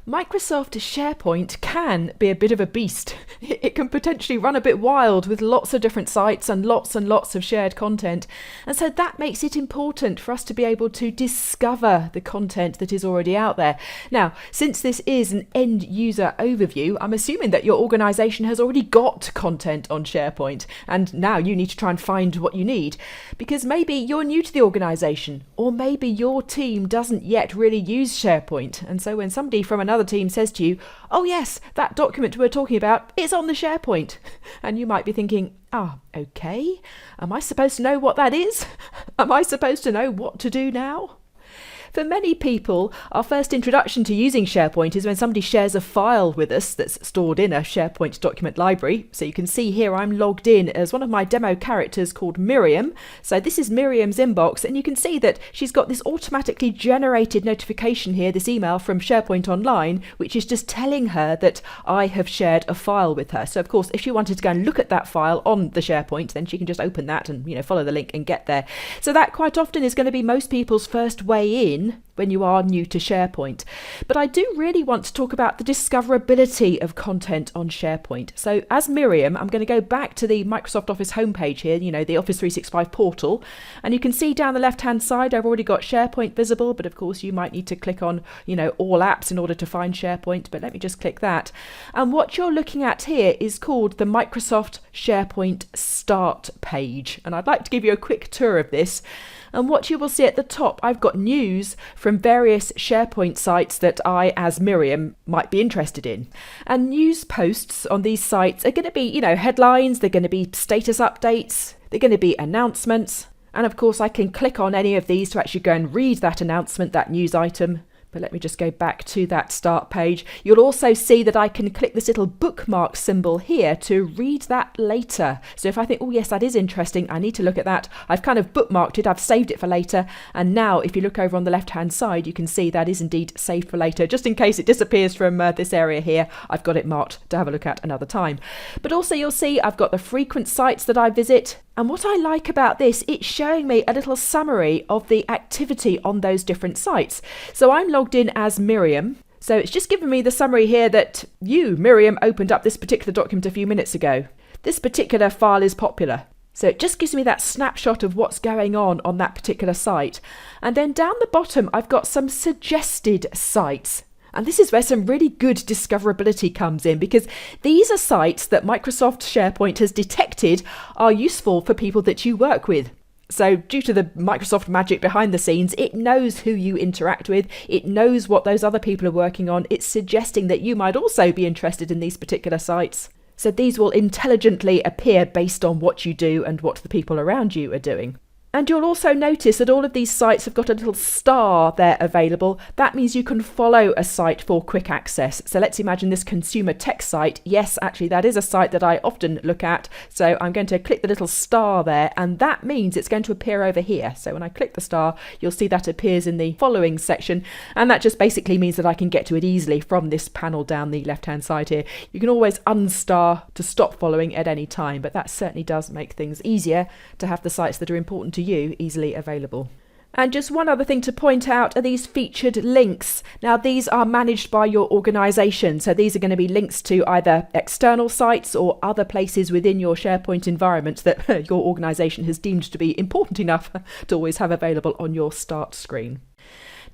Microsoft SharePoint can be a bit of a beast. It can potentially run a bit wild with lots of different sites and lots of shared content. And so that makes it important for us to be able to discover the content that is already out there. Now, since this is an end user overview, I'm assuming that your organization has already got content on SharePoint. And now you need to try and find what you need. Because maybe you're new to the organization, or maybe your team doesn't yet really use SharePoint. And so when somebody from another team says to you, oh yes, that document we're talking about is on the SharePoint. And you might be thinking, okay, am I supposed to know what that is? Am I supposed to know what to do now? For many people, our first introduction to using SharePoint is when somebody shares a file with us that's stored in a SharePoint document library. So you can see here I'm logged in as one of my demo characters called Miriam. So this is Miriam's inbox, and you can see that she's got this automatically generated notification here, this email from SharePoint Online, which is just telling her that I have shared a file with her. So of course, if she wanted to go and look at that file on the SharePoint, then she can just open that and follow the link and get there. So that quite often is going to be most people's first way in when you are new to SharePoint. But I do really want to talk about the discoverability of content on SharePoint. So as Miriam, I'm going to go back to the Microsoft Office homepage here, the Office 365 portal, and you can see down the left-hand side I've already got SharePoint visible, but of course you might need to click on, all apps in order to find SharePoint, but let me just click that. And what you're looking at here is called the Microsoft SharePoint Start page, and I'd like to give you a quick tour of this. And what you will see at the top, I've got news from various SharePoint sites that I, as Miriam, might be interested in. And news posts on these sites are going to be, headlines, they're going to be status updates, they're going to be announcements. And of course, I can click on any of these to actually go and read that announcement, that news item. But let me just go back to that start page. You'll also see that I can click this little bookmark symbol here to read that later. So if I think, oh yes, that is interesting, I need to look at that, I've kind of bookmarked it, I've saved it for later. And now if you look over on the left-hand side, you can see that is indeed saved for later. Just in case it disappears from this area here, I've got it marked to have a look at another time. But also you'll see I've got the frequent sites that I visit. And what I like about this, it's showing me a little summary of the activity on those different sites. So I'm logged in as Miriam. So it's just given me the summary here that you, Miriam, opened up this particular document a few minutes ago. This particular file is popular. So it just gives me that snapshot of what's going on that particular site. And then down the bottom, I've got some suggested sites. And this is where some really good discoverability comes in, because these are sites that Microsoft SharePoint has detected are useful for people that you work with. So due to the Microsoft magic behind the scenes, it knows who you interact with, it knows what those other people are working on, it's suggesting that you might also be interested in these particular sites. So these will intelligently appear based on what you do and what the people around you are doing. And you'll also notice that all of these sites have got a little star there available. That means you can follow a site for quick access. So let's imagine this consumer tech site. Yes, actually, that is a site that I often look at. So I'm going to click the little star there, and that means it's going to appear over here. So when I click the star, you'll see that appears in the following section. And that just basically means that I can get to it easily from this panel down the left-hand side here. You can always unstar to stop following at any time, but that certainly does make things easier to have the sites that are important to you easily available. And just one other thing to point out are these featured links. Now these are managed by your organisation, so these are going to be links to either external sites or other places within your SharePoint environment that your organisation has deemed to be important enough to always have available on your start screen.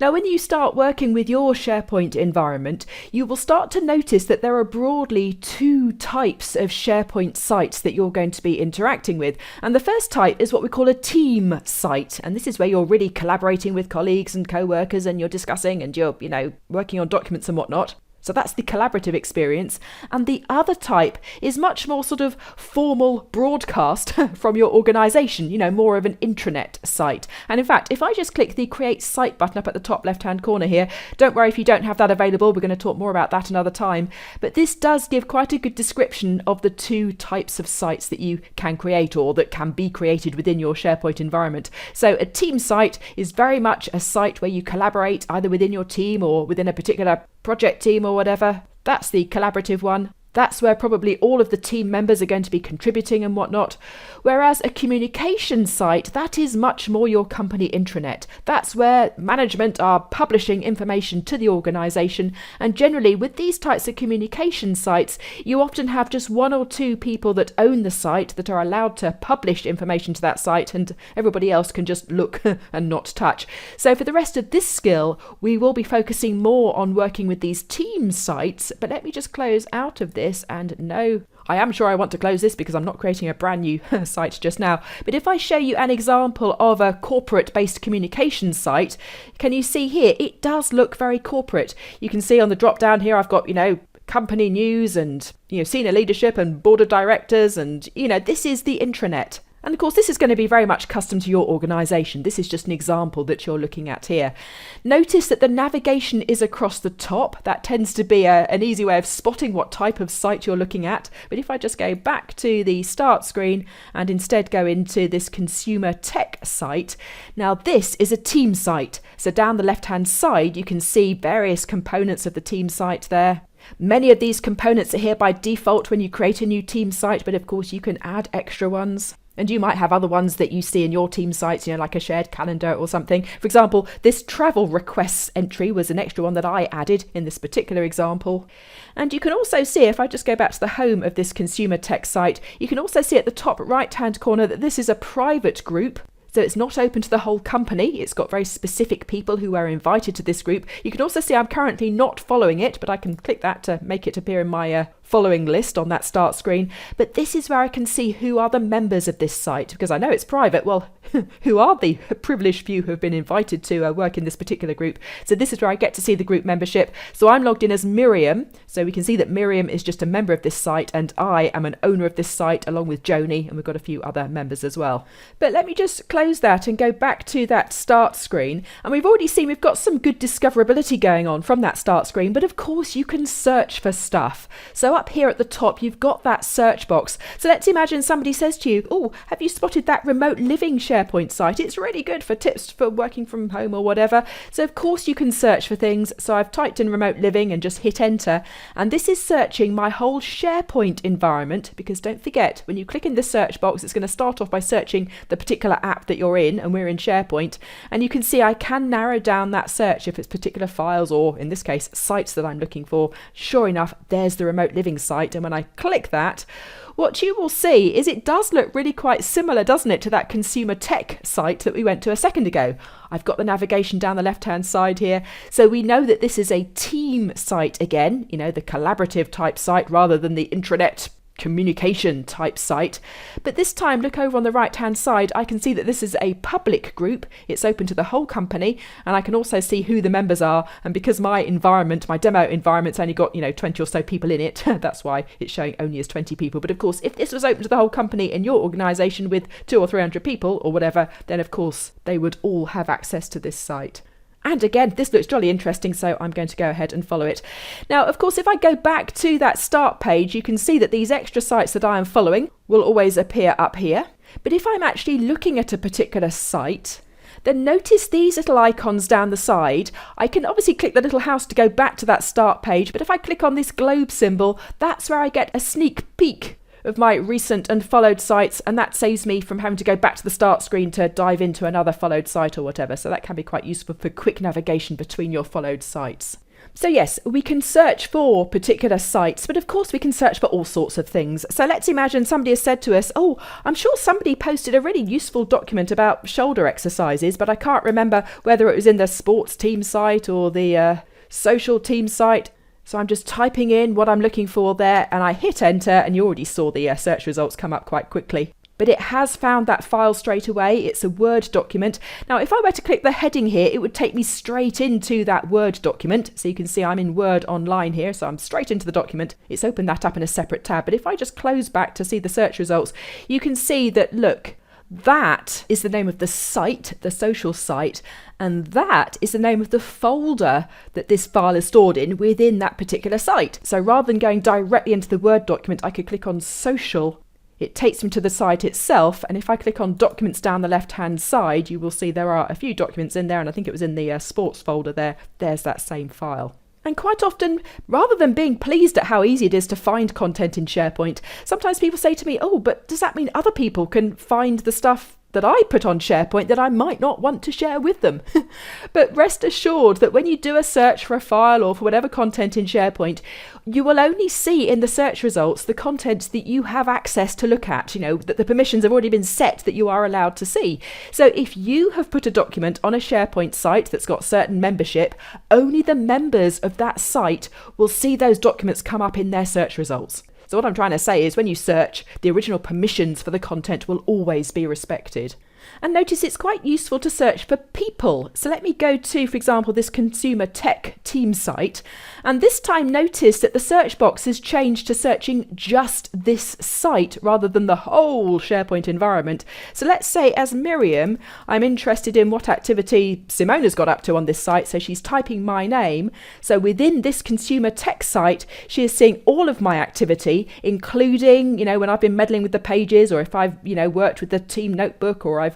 Now, when you start working with your SharePoint environment, you will start to notice that there are broadly two types of SharePoint sites that you're going to be interacting with. And the first type is what we call a team site. And this is where you're really collaborating with colleagues and co-workers, and you're discussing and you're, working on documents and whatnot. So that's the collaborative experience. And the other type is much more sort of formal broadcast from your organisation, more of an intranet site. And in fact, if I just click the Create Site button up at the top left-hand corner here, don't worry if you don't have that available, we're going to talk more about that another time. But this does give quite a good description of the two types of sites that you can create or that can be created within your SharePoint environment. So a team site is very much a site where you collaborate either within your team or within a particular project team or whatever. That's the collaborative one. That's where probably all of the team members are going to be contributing and whatnot. Whereas a communication site, that is much more your company intranet. That's where management are publishing information to the organisation. And generally with these types of communication sites, you often have just one or two people that own the site that are allowed to publish information to that site, and everybody else can just look and not touch. So for the rest of this skill, we will be focusing more on working with these team sites. But let me just close out of this, and no, I am sure I want to close this because I'm not creating a brand new site just now. But if I show you an example of a corporate-based communication site, can you see here? It does look very corporate. You can see on the drop down here, I've got, company news and, senior leadership and board of directors, and, this is the intranet. And of course, this is going to be very much custom to your organisation. This is just an example that you're looking at here. Notice that the navigation is across the top. That tends to be an easy way of spotting what type of site you're looking at. But if I just go back to the start screen and instead go into this consumer tech site, now this is a team site. So down the left-hand side, you can see various components of the team site there. Many of these components are here by default when you create a new team site, but of course you can add extra ones. And you might have other ones that you see in your team sites, like a shared calendar or something. For example, this travel requests entry was an extra one that I added in this particular example. And you can also see, if I just go back to the home of this consumer tech site, you can also see at the top right-hand corner that this is a private group. So it's not open to the whole company. It's got very specific people who are invited to this group. You can also see I'm currently not following it, but I can click that to make it appear in my following list on that start screen. But this is where I can see who are the members of this site, because I know it's private. Well, who are the privileged few who have been invited to work in this particular group? So this is where I get to see the group membership. So I'm logged in as Miriam. So we can see that Miriam is just a member of this site, and I am an owner of this site along with Joni, and we've got a few other members as well. But let me just close that and go back to that start screen. And we've already seen we've got some good discoverability going on from that start screen, but of course you can search for stuff. So up here at the top, you've got that search box. So let's imagine somebody says to you, oh, have you spotted that remote living SharePoint site? It's really good for tips for working from home or whatever. So of course you can search for things. So I've typed in remote living and just hit enter. And this is searching my whole SharePoint environment, because don't forget, when you click in the search box, it's going to start off by searching the particular app that you're in, and we're in SharePoint. And you can see I can narrow down that search if it's particular files, or in this case, sites that I'm looking for. Sure enough, there's the remote living site. And when I click that, what you will see is it does look really quite similar, doesn't it, to that consumer tech site that we went to a second ago. I've got the navigation down the left-hand side here. So we know that this is a team site again, the collaborative type site rather than the intranet communication type site. But this time, look over on the right hand side, I can see that this is a public group. It's open to the whole company, and I can also see who the members are. And because my demo environment's only got 20 or so people in it, that's why it's showing only as 20 people. But of course, if this was open to the whole company in your organization with 200 or 300 people or whatever, then of course they would all have access to this site. And again, this looks jolly interesting, so I'm going to go ahead and follow it. Now, of course, if I go back to that start page, you can see that these extra sites that I am following will always appear up here. But if I'm actually looking at a particular site, then notice these little icons down the side. I can obviously click the little house to go back to that start page, but if I click on this globe symbol, that's where I get a sneak peek of my recent and followed sites, and that saves me from having to go back to the start screen to dive into another followed site or whatever. So that can be quite useful for quick navigation between your followed sites. So yes, we can search for particular sites, but of course we can search for all sorts of things. So let's imagine somebody has said to us, oh, I'm sure somebody posted a really useful document about shoulder exercises, but I can't remember whether it was in the sports team site or the social team site. So I'm just typing in what I'm looking for there, and I hit enter, and you already saw the search results come up quite quickly. But it has found that file straight away. It's a Word document. Now, if I were to click the heading here, it would take me straight into that Word document. So you can see I'm in Word Online here, so I'm straight into the document. It's opened that up in a separate tab. But if I just close back to see the search results, you can see that, look, that is the name of the site, the social site, and that is the name of the folder that this file is stored in within that particular site. So rather than going directly into the Word document, I could click on social. It takes me to the site itself, and if I click on documents down the left-hand side, you will see there are a few documents in there, and I think it was in the sports folder there. There's that same file. And quite often, rather than being pleased at how easy it is to find content in SharePoint, sometimes people say to me, oh, but does that mean other people can find the stuff that I put on SharePoint that I might not want to share with them? But rest assured that when you do a search for a file or for whatever content in SharePoint, you will only see in the search results the content that you have access to look at, that the permissions have already been set that you are allowed to see. So if you have put a document on a SharePoint site that's got certain membership, only the members of that site will see those documents come up in their search results. So what I'm trying to say is when you search, the original permissions for the content will always be respected. And notice it's quite useful to search for people. So let me go to, for example, this consumer tech team site. And this time notice that the search box has changed to searching just this site rather than the whole SharePoint environment. So let's say as Miriam, I'm interested in what activity Simona's got up to on this site. So she's typing my name. So within this consumer tech site, she is seeing all of my activity, including, when I've been meddling with the pages, or if I've, worked with the team notebook, or I've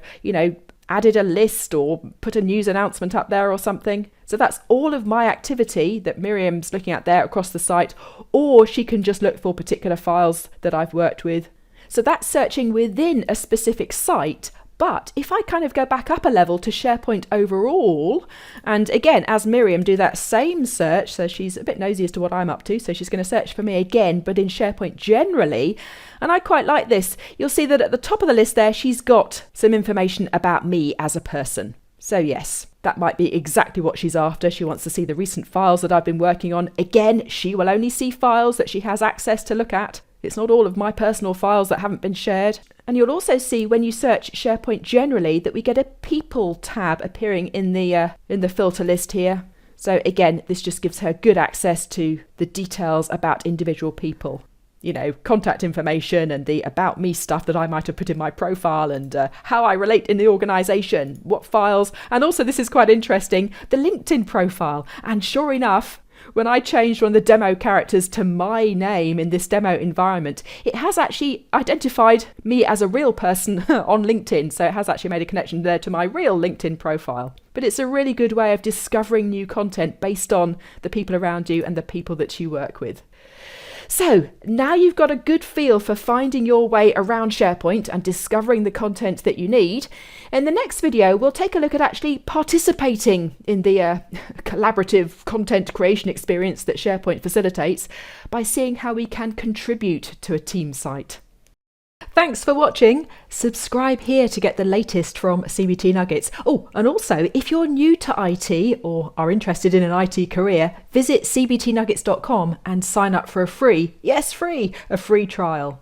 added a list or put a news announcement up there or something. So that's all of my activity that Miriam's looking at there across the site, or she can just look for particular files that I've worked with. So that's searching within a specific site. But if I kind of go back up a level to SharePoint overall, and again, as Miriam, do that same search, so she's a bit nosy as to what I'm up to, so she's going to search for me again, but in SharePoint generally, and I quite like this, you'll see that at the top of the list there, she's got some information about me as a person. So yes, that might be exactly what she's after. She wants to see the recent files that I've been working on. Again, she will only see files that she has access to look at. It's not all of my personal files that haven't been shared. And you'll also see when you search SharePoint generally that we get a People tab appearing in the filter list here. So again, this just gives her good access to the details about individual people. Contact information and the about me stuff that I might have put in my profile, and how I relate in the organisation, what files, and also this is quite interesting, the LinkedIn profile. And sure enough, when I changed one of the demo characters to my name in this demo environment, it has actually identified me as a real person on LinkedIn. So it has actually made a connection there to my real LinkedIn profile. But it's a really good way of discovering new content based on the people around you and the people that you work with. So now you've got a good feel for finding your way around SharePoint and discovering the content that you need. In the next video, we'll take a look at actually participating in the collaborative content creation experience that SharePoint facilitates by seeing how we can contribute to a team site. Thanks for watching. Subscribe here to get the latest from CBT Nuggets. Oh, and also, if you're new to IT or are interested in an IT career, visit cbtnuggets.com and sign up for a free, yes, free, a free trial.